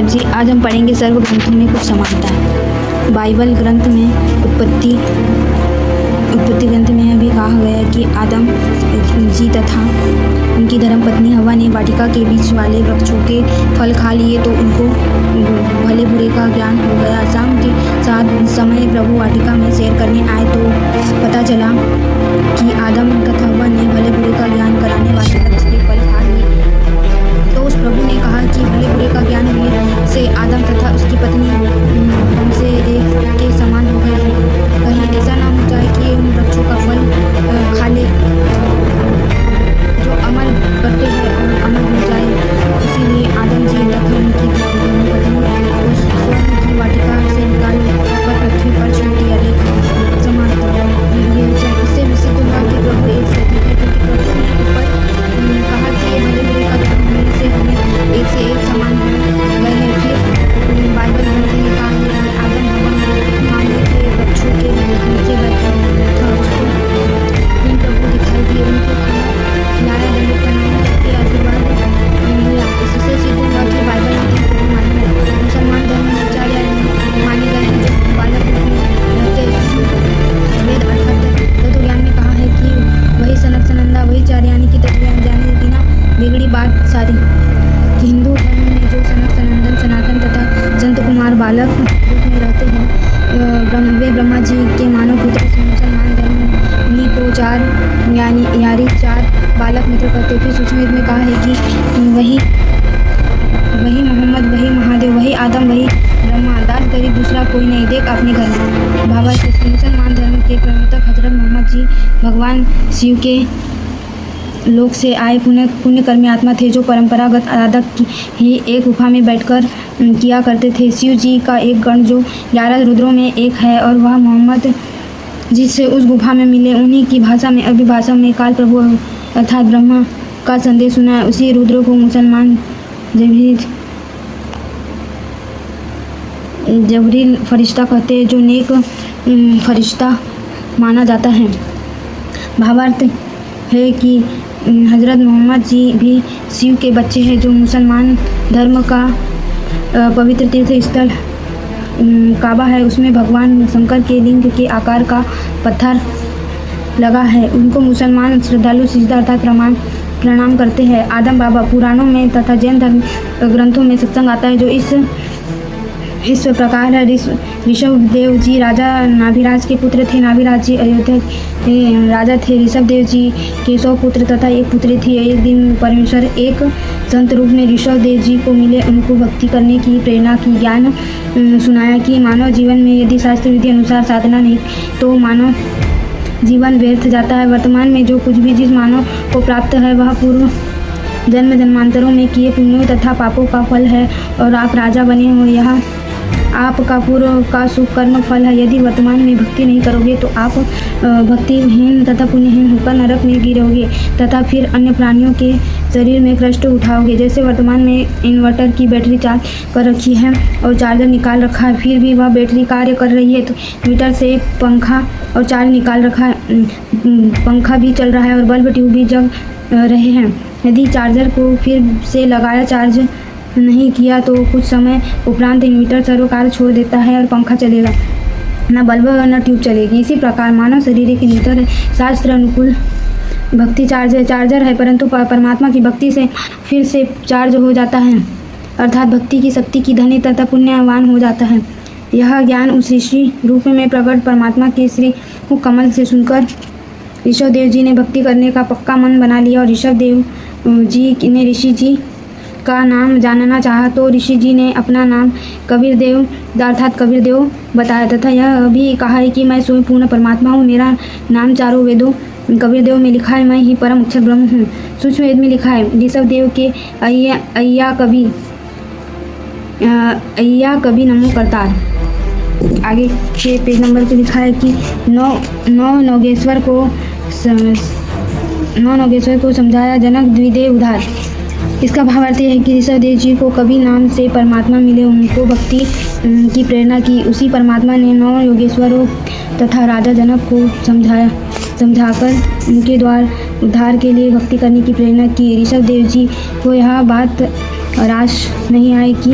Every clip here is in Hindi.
नमस्कार जी। आज हम पढ़ेंगे सर्व ग्रंथों में कुछ समानताएं। बाइबल ग्रंथ में उत्पत्ति ग्रंथ में यह भी कहा गया है कि आदम जी तथा उनकी धर्मपत्नी हवा ने वाटिका के बीच वाले वृक्षों के फल खा लिए तो उनको भले बुरे का ज्ञान हो गया। शाम के समय प्रभु वाटिका में सैर करने आए तो पता चला कि आदम तथा हवा ने भले बुरे का ज्ञान कराने वाले वृक्ष के फल खा लिए। तो उस प्रभु ने कहा कि भले बुरे का ज्ञान होने से आदम तथा उसकी पत्नी हमसे एक के समान हो गए हैं। कहीं ऐसा ना हो जाए कि उन वृक्षों का फल खा ले जो अमल करते हैं और अमल हो जाए। इसीलिए आदम जी तथा उनकी पत्नी को स्वर्ण की वाटिका से निकाल कर पृथ्वी पर छोड़ दिया। इससे विसिद्ध हुआ कि प्रभु एक से अधिक है, क्योंकि प्रभु ने ऊपर कहा कि ये भले बुरे का ज्ञान होने से हमें एक से एक समान हो गए हैं। फिर बाइबल ग्रंथ में कहा है कि आदम हवा माने के वृक्षों के नीचे बैठा था, उसको तीन प्रभु दिखाई दिए, उनको खिलाया, दंड बनाने के आशीर्वाद मिला। इससे सिद्ध हुआ कि बाइबल में तीन प्रभु माने हैं। मुसलमान धर्म में चार माने गए हैं जो बालक रूप में रहते हैं। वेद अर्थात तत्व ज्ञान में कहा है कि वही सनक सनंदा वही चार, यानी कि तत्व ज्ञान जाने बिना बिगड़ी बात सारी। हिंदू धर्म में जो सनक सनंदन सनातन तथा संत कुमार बालक रूप में रहते हैं वे ब्रह्मा जी के मानव पुत्र। मुसलमान धर्म उन्हीं को चार यानी चार बालक मित्र कहते। फिर सूक्ष्म वेद में कहा है कि वही मोहम्मद, वही महादेव, वही आदम, वही ब्रह्मा, दास गरीब दूसरा कोई नहीं, देख अपने घर में। भावार्थ मुसलमान धर्म के प्रवर्तक हजरत मोहम्मद जी भगवान शिव के लोक से आए पुण्य कर्मी आत्मा थे, जो परंपरागत आराधक ही एक गुफा में बैठकर किया करते थे। शिव जी का एक गण जो 11 रुद्रों में एक है और वह मोहम्मद जिससे उस गुफा में मिले, उन्हीं की भाषा में अरबी भाषा में काल प्रभु अर्थात ब्रह्मा का संदेश सुनाया। उसी रुद्र को मुसलमान जबरील फरिश्ता कहते हैं, जो नेक फरिश्ता माना जाता है। भावार्थ है कि हज़रत मोहम्मद जी भी शिव के बच्चे हैं। जो मुसलमान धर्म का पवित्र तीर्थ स्थल काबा है, उसमें भगवान शंकर के लिंग के आकार का पत्थर लगा है। उनको मुसलमान श्रद्धालु सिजदा अर्थात प्रणाम करते हैं। आदम बाबा पुराणों में तथा जैन धर्म ग्रंथों में सत्संग आता है, जो इस प्रकार है। ऋषभ देव जी राजा नाभिराज के पुत्र थे। नाभिराज जी अयोध्या के राजा थे। ऋषभ देव जी के 100 पुत्र तथा एक पुत्री थी। एक दिन परमेश्वर एक संत रूप में ऋषभ देव जी को मिले, उनको भक्ति करने की प्रेरणा की, ज्ञान सुनाया कि मानव जीवन में यदि शास्त्र विधि अनुसार साधना नहीं तो मानव जीवन व्यर्थ जाता है। वर्तमान में जो कुछ भी जिस मानव को प्राप्त है वह पूर्व जन्मांतरों में किए पुण्यों तथा पापों का फल है, और आप राजा बने हो, यह आपका पूर्व का सुख कर्म फल है। यदि वर्तमान में भक्ति नहीं करोगे तो आप भक्तिहीन तथा पुण्यहीन होकर नरक में गिरोगे तथा फिर अन्य प्राणियों के शरीर में कष्ट उठाओगे। जैसे वर्तमान में इन्वर्टर की बैटरी चार्ज कर रखी है और चार्जर निकाल रखा है, फिर भी वह बैटरी कार्य कर रही है, तो मीटर से पंखा और चार्ज निकाल रखा है, पंखा भी चल रहा है और बल्ब ट्यूब भी जग रहे हैं। यदि चार्जर को फिर से लगाया, चार्ज नहीं किया तो कुछ समय उपरांत इन्वर्टर सर्व कार्य छोड़ देता है और पंखा चलेगा, न बल्ब न ट्यूब चलेगी। इसी प्रकार मानव शरीर एक इन्वर्टर है, शास्त्र अनुकूल भक्ति चार्जर है, परंतु परमात्मा की भक्ति से फिर से चार्ज हो जाता है, अर्थात भक्ति की शक्ति की धनी तथा पुण्यवान हो जाता है। यह ज्ञान उस ऋषि रूप में प्रकट परमात्मा के श्री कमल से सुनकर ऋषभ देव जी ने भक्ति करने का पक्का मन बना लिया। और ऋषभ देव जी ने ऋषि जी का नाम जानना चाहा तो ऋषि जी ने अपना नाम कबीर देव अर्थात कबीर देव बताया तथा यह भी कहा है कि मैं स्वयं पूर्ण परमात्मा हूँ, मेरा नाम चारों वेदों कबीर देव में लिखा है, मैं ही परम अक्षर ब्रह्म हूँ। सूक्ष्म वेद में लिखा है ऋषभ देव के अय्या कभी नमो करतार। आगे के पेज नंबर पे लिखा है कि नौ नोगेश्वर को समझाया जनक द्विदेव उधार। इसका भावार्थ है कि ऋषभ देव जी को कभी नाम से परमात्मा मिले, उनको भक्ति की प्रेरणा की। उसी परमात्मा ने 9 योगेश्वरों तथा राजा जनक को समझाकर उनके द्वार उद्धार के लिए भक्ति करने की प्रेरणा की। ऋषभ देव जी को यह बात रास नहीं आई कि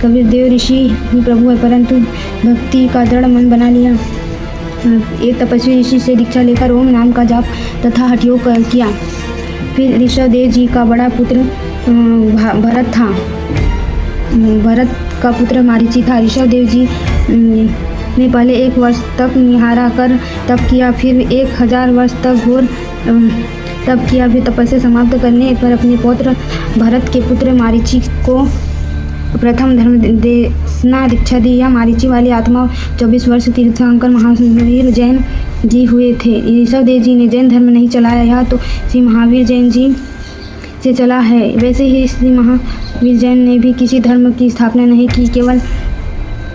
कबीर देव ऋषि ही प्रभु है, परंतु भक्ति का दृढ़ मन बना लिया। एक तपस्वी ऋषि से दीक्षा लेकर ओम नाम का जाप तथा हठ योग किया। फिर ऋषभ देव जी का बड़ा पुत्र भरत था। भरत का पुत्र मारीची था। ऋषभ देव जी ने पहले 1 वर्ष तक निहारा कर तप किया, फिर 1000 वर्ष तक घोर तप किया। फिर तपस्या समाप्त करने पर अपने पौत्र भरत के पुत्र मारीची को प्रथम धर्म देशना दीक्षा दी। यह मारीची वाली आत्मा 24 वर्ष तीर्थंकर महावीर जैन जी हुए थे। ऋषभ देव जी ने जैन धर्म नहीं चलाया, यह तो श्री महावीर जैन जी से चला है। वैसे ही श्री महावीर जैन ने भी किसी धर्म की स्थापना नहीं की, केवल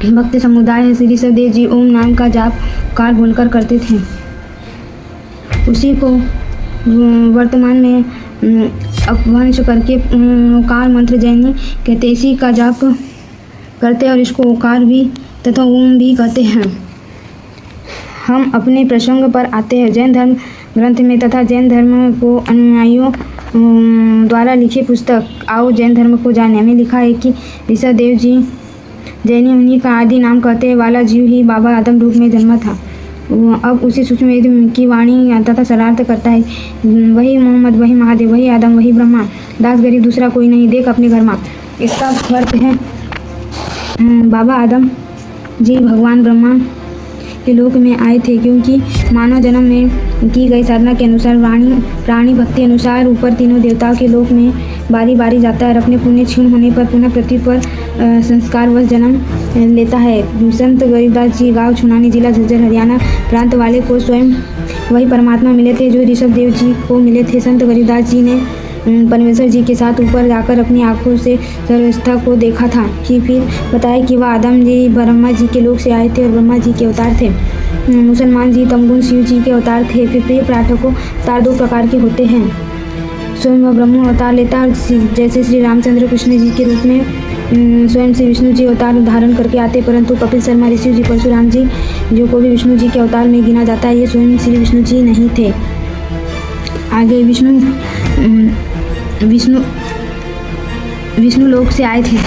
भक्त समुदाय है। श्री ऋषभ देव जी ओम नाम का जाप कार बोलकर करते थे। उसी को वर्तमान में अपभ्रंश करके ओकार मंत्र जैनी कहते, इसी का जाप करते हैं और इसको ओकार भी तथा ओम भी कहते हैं। हम अपने प्रसंग पर आते हैं। जैन धर्म ग्रंथ में तथा जैन धर्म को अनुयायियों द्वारा लिखी पुस्तक आओ जैन धर्म को जाने में लिखा है कि ऋषभ देव जी जैनी उन्हीं का आदि नाम कहते वाला जीव ही बाबा आदम रूप में जन्मा था। अब उसी सूक्ष्म वेद की वाणी तथा शरारत करता है। वही मोहम्मद, वही महादेव, वही आदम, वही ब्रह्मा, दास गरीब दूसरा कोई नहीं, देख अपने घर माँ। इसका अर्थ है बाबा आदम जी भगवान ब्रह्मा के लोक में आए थे, क्योंकि मानव जन्म में की गई साधना के अनुसार प्राणी भक्ति अनुसार ऊपर तीनों देवताओं के लोक में बारी बारी जाता है और अपने पुण्य क्षीण होने पर पुनः पृथ्वी पर संस्कारवश जन्म लेता है। संत गरीबदास जी गांव छुनानी, जिला झज्जर, हरियाणा प्रांत वाले को स्वयं वही परमात्मा मिले थे जो ऋषभ देव जी को मिले थे। संत गरीबदास जी ने परमेश्वर जी के साथ ऊपर जाकर अपनी आंखों से सर्वस्था को देखा था कि फिर बताया कि वह आदम जी ब्रह्मा जी के लोक से आए थे और ब्रह्मा जी के अवतार थे। मुसलमान जी तमगुण शिव जी के अवतार थे। फिर प्रिय पाठकों, अवतार 2 प्रकार के होते हैं। स्वयं वह ब्रह्म अवतार लेता है, जैसे श्री रामचंद्र कृष्ण जी के रूप में स्वयं से विष्णु जी अवतार धारण करके आते, परंतु कपिल शर्मा ऋषि जी, परशुराम जी जो को भी विष्णु जी के अवतार में गिना जाता है, ये स्वयं श्री विष्णु जी नहीं थे। आगे विष्णु लोक से आए थे,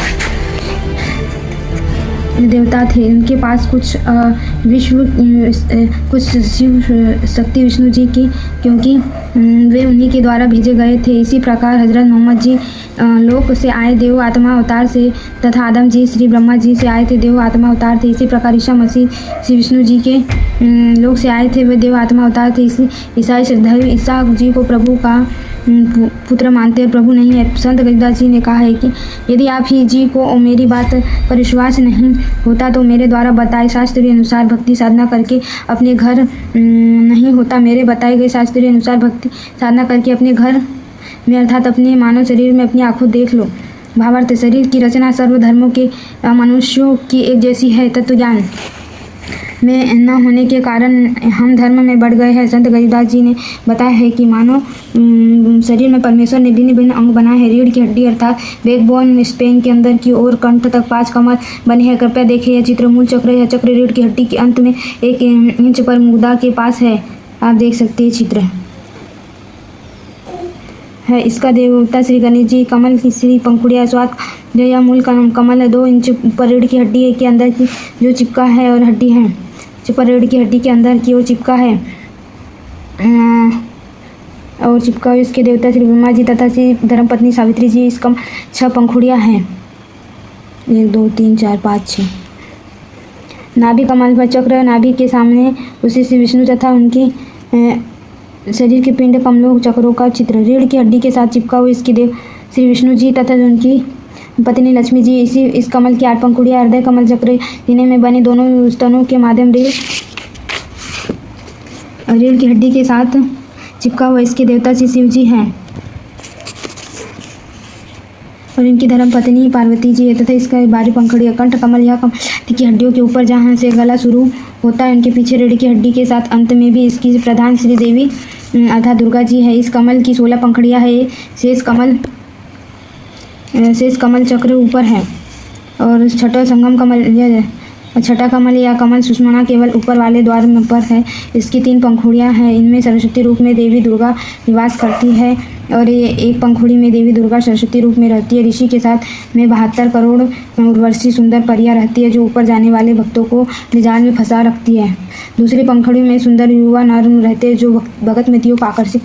देवता थे। उनके पास कुछ शिव शक्ति विष्णु जी की, क्योंकि वे उन्हीं के द्वारा भेजे गए थे। इसी प्रकार हजरत मोहम्मद जी लोक से आए देव आत्मा अवतार से तथा आदम जी श्री ब्रह्मा जी से आए थे, देव आत्मा अवतार थे। इसी प्रकार ईसा मसीह श्री विष्णु जी के लोक से आए थे, वे देव आत्मा अवतार थे। ईसाई श्रद्धालु ईसा जी को प्रभु का पुत्र मानते हैं, प्रभु नहीं है। संत गरीबदास जी ने कहा है कि यदि आप ही जी को मेरी बात पर विश्वास नहीं होता तो मेरे द्वारा बताए शास्त्रीय अनुसार भक्ति साधना करके अपने घर नहीं होता। मेरे बताए गए शास्त्रीय अनुसार भक्ति साधना करके अपने घर में अर्थात अपने मानव शरीर में अपनी आंखों देख लो। भावार्थ, शरीर की रचना सर्व धर्मों के मनुष्यों की एक जैसी है। तत्व ज्ञान में न होने के कारण हम धर्म में बढ़ गए हैं। संत गरीबदास जी ने बताया है कि मानव शरीर में परमेश्वर ने भिन्न भिन्न अंग बनाए हैं। रीढ़ की हड्डी अर्थात बैकबोन स्पेन के अंदर की ओर कंठ तक 5 कमर बने हैं। कृपया देखें यह चित्र। मूल चक्र यह चक्र रीढ़ की हड्डी के अंत में 1 इंच पर मुग्धा के पास है। आप देख सकते हैं चित्र है। इसका देवता श्री गणेश जी। कमल की श्री पंखुड़िया स्वाद जो यह मूल कमल है 2 इंच ऊपर रीढ़ की हड्डी के अंदर की जो चिपका है और हड्डी है पर रीढ़ की हड्डी के अंदर की ओर चिपका है और चिपका हुआ इसके देवता श्री ब्रह्मा जी तथा श्री धर्मपत्नी सावित्री जी। इसका 6 पंखुड़ियाँ हैं, 1 2 3 4 5 6। नाभि कमल पर चक्र, नाभि के सामने उसी श्री विष्णु तथा उनकी शरीर के पिंड कमलों चक्रों का चित्र। रीढ़ की हड्डी के साथ चिपका हुआ इसके देव श्री विष्णु जी तथा उनकी पत्नी लक्ष्मी जी। इस कमल की 8 पंखुड़ियाँ हृदय कमल चक्र सीने में बने दोनों स्तनों के माध्यम रीढ़ की हड्डी के साथ चिपका हुआ इसके देवता श्री शिव जी हैं और इनकी धर्म पत्नी पार्वती जी है तथा इसका 12 पंखुड़ियाँ। कंठ कमल यह कमल की हड्डियों के ऊपर जहाँ से गला शुरू होता है उनके पीछे रीढ़ की हड्डी के साथ अंत में भी इसकी प्रधान श्री देवी अर्थात दुर्गा जी है। इस कमल की 16 पंखुड़ियाँ है। शेष कमल चक्र ऊपर है और छठा संगम कमल छठा कमल या कमल सुषमना केवल ऊपर वाले द्वार पर है। इसकी 3 पंखुड़ियाँ हैं। इनमें सरस्वती रूप में देवी दुर्गा निवास करती है। और ये एक पंखुड़ी में देवी दुर्गा सरस्वती रूप में रहती है। ऋषि के साथ में 72 करोड़ उर्वशी सुंदर परियां रहती है जो ऊपर जाने वाले भक्तों को जाल में फंसा रखती है। दूसरी पंखुड़ी में सुंदर युवा नर रहते हैं जो भगत मतियों को आकर्षित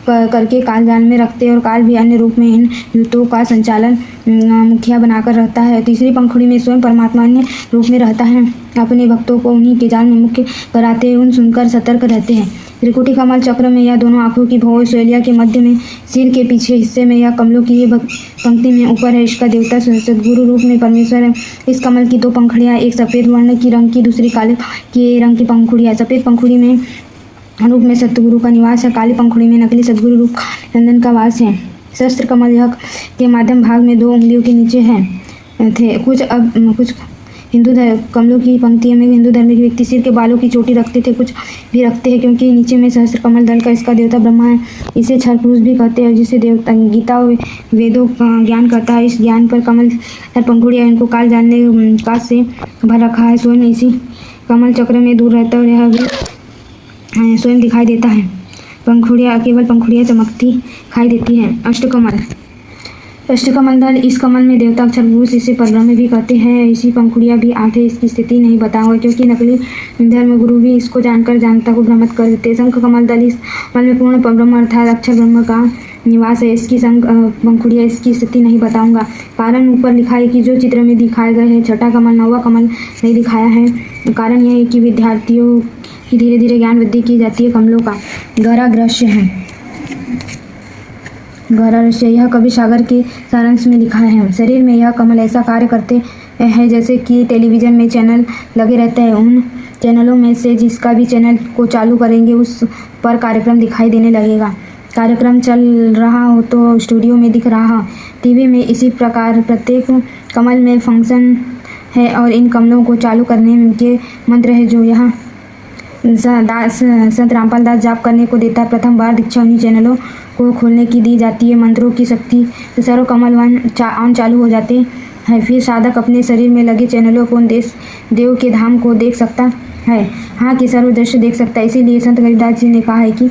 करके काल जाल में रखते हैं और काल भी अन्य रूप में इन युवतों का संचालन मुखिया बनाकर रहता है। तीसरी पंखुड़ी में स्वयं परमात्मा अन्य रूप में रहता है, अपने भक्तों को उन्हीं के जाल में मुख्य कराते उन सुनकर सतर्क रहते हैं। त्रिकुटी कमल चक्र में या दोनों आंखों की भौं शैलिया के मध्य में सिर के पीछे हिस्से में या कमलों की ये पंक्ति में ऊपर है। इसका देवता सदगुरु रूप में परमेश्वर है। इस कमल की 2 पंखुड़ियाँ, एक सफ़ेद वर्ण की रंग की, दूसरी काले के रंग की पंखुड़ियाँ। सफ़ेद पंखुड़ी में रूप में सतगुरु का निवास है, काली पंखुड़ी में नकली सदगुरु रूप नंदन का वास है। शस्त्र कमल यह के माध्यम भाग में 2 उंगलियों के नीचे थे। कुछ हिंदू कमलों की पंक्तियों में हिंदू धर्म के व्यक्ति सिर के बालों की चोटी रखते थे, कुछ भी रखते हैं क्योंकि नीचे में सहस्त्र कमल दल का इसका देवता ब्रह्मा है। इसे क्षर पुरुष भी कहते हैं जिसे देवता गीता वेदों का ज्ञान करता है। इस ज्ञान पर कमल पंखुड़ियाँ इनको काल जानने का से भर रखा है। स्वयं इसी कमल चक्र में दूर रहता है और यह भी स्वयं दिखाई देता है। केवल पंखुड़ियाँ चमकती दिखाई देती हैं। अष्टकमल दल, इस कमल में देवता अक्षर पुरुष इसे परब्रह्म भी कहते हैं। इसी पंखुड़ियाँ भी 8 है। इसकी स्थिति नहीं बताऊंगा क्योंकि नकली धर्मगुरु भी इसको जानकर जानता को भ्रमित कर देते। शंख कमल दल, इस कमल में पूर्ण ब्रह्म अर्थात अक्षर ब्रह्म का निवास है। इसकी शंख पंखुड़ियाँ, इसकी स्थिति नहीं बताऊंगा, कारण ऊपर लिखा है कि जो चित्र में दिखाए गए हैं। छठा कमल, 9वां कमल नहीं दिखाया है, कारण यह है कि विद्यार्थियों की धीरे धीरे ज्ञान वृद्धि की जाती है। कमलों का गहरा दृश्य है। यह कवि सागर के सारांश में लिखा है। शरीर में यह कमल ऐसा कार्य करते हैं जैसे कि टेलीविज़न में चैनल लगे रहते हैं। उन चैनलों में से जिसका भी चैनल को चालू करेंगे उस पर कार्यक्रम दिखाई देने लगेगा। कार्यक्रम चल रहा हो तो स्टूडियो में दिख रहा टीवी में। इसी प्रकार प्रत्येक कमल में फंक्शन है और इन कमलों को चालू करने के मंत्र है जो यहाँ संत रामपाल दास जाप करने को देता। प्रथम बार दीक्षा उन्हीं चैनलों को खोलने की दी जाती है। मंत्रों की शक्ति से सर्व कमल ऑन चालू हो जाते हैं। फिर साधक अपने शरीर में लगे चैनलों को देश देव के धाम को देख सकता है, हाँ कि सर्व दृश्य देख सकता है। इसीलिए संत गरीबदास जी ने कहा है कि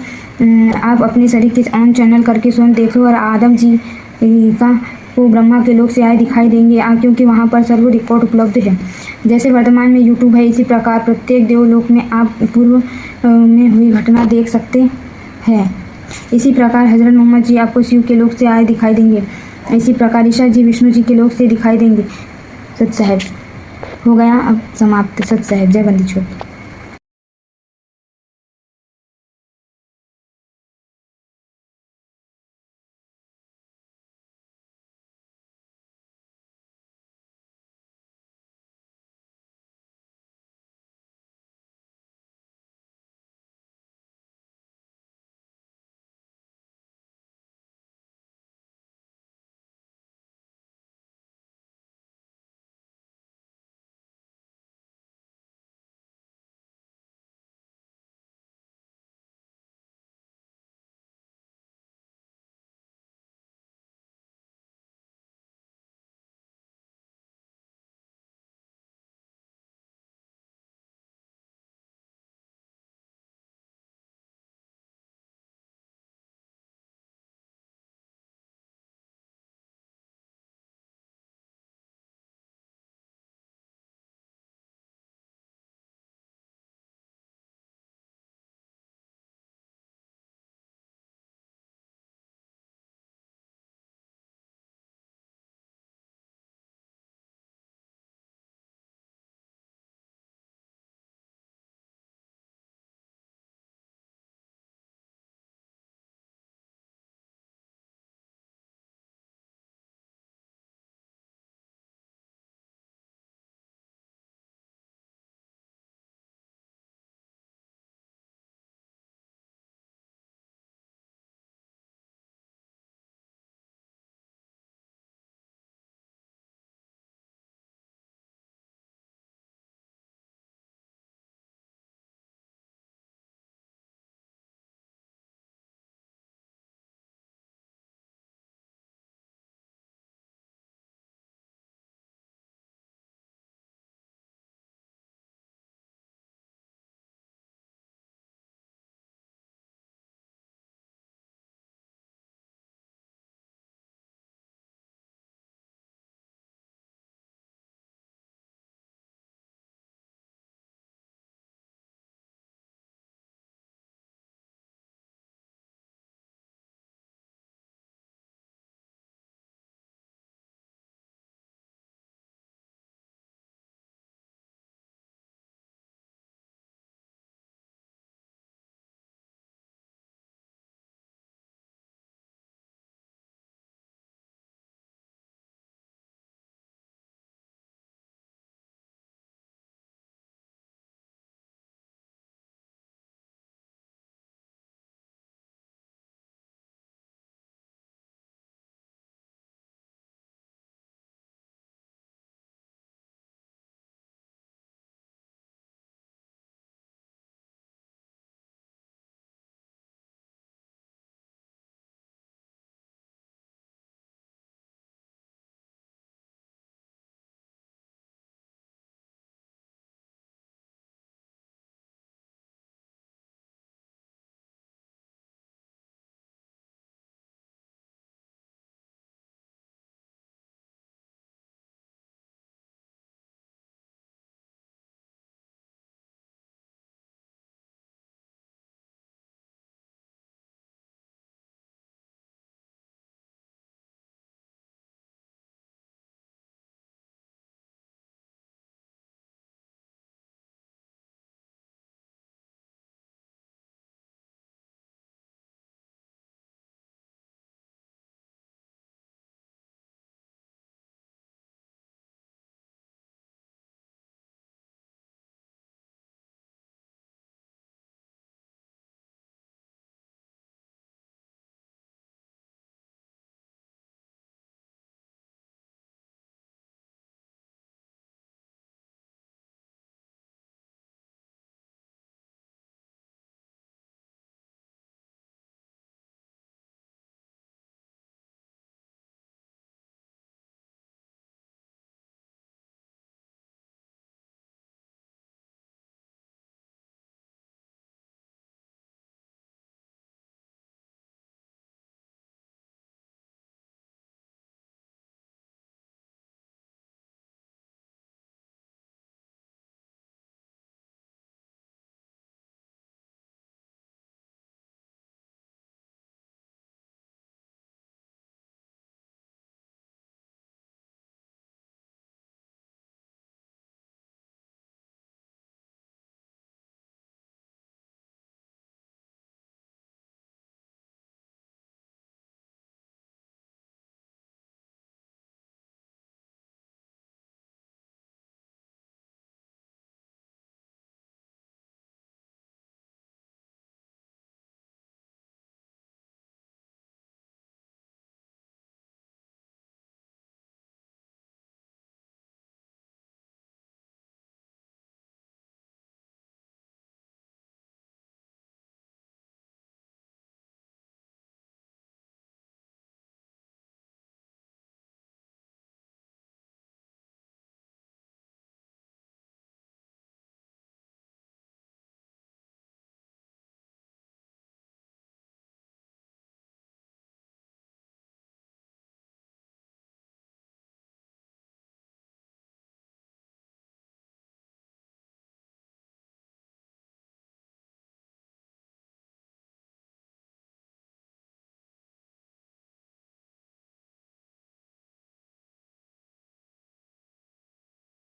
आप अपने शरीर के ऑन चैनल करके स्वयं देखो और आदम जी का को ब्रह्मा के लोक से आए दिखाई देंगे क्योंकि वहाँ पर सर्व रिकॉर्ड उपलब्ध है। जैसे वर्तमान में यूट्यूब है, इसी प्रकार प्रत्येक देवलोक में आप पूर्व में हुई घटना देख सकते हैं। इसी प्रकार हजरत मोहम्मद जी आपको शिव के लोक से आए दिखाई देंगे। इसी प्रकार ईशा जी विष्णु जी के लोक से दिखाई देंगे। सत साहेब हो गया अब समाप्त। सत साहेब, जय बंदी छोड़।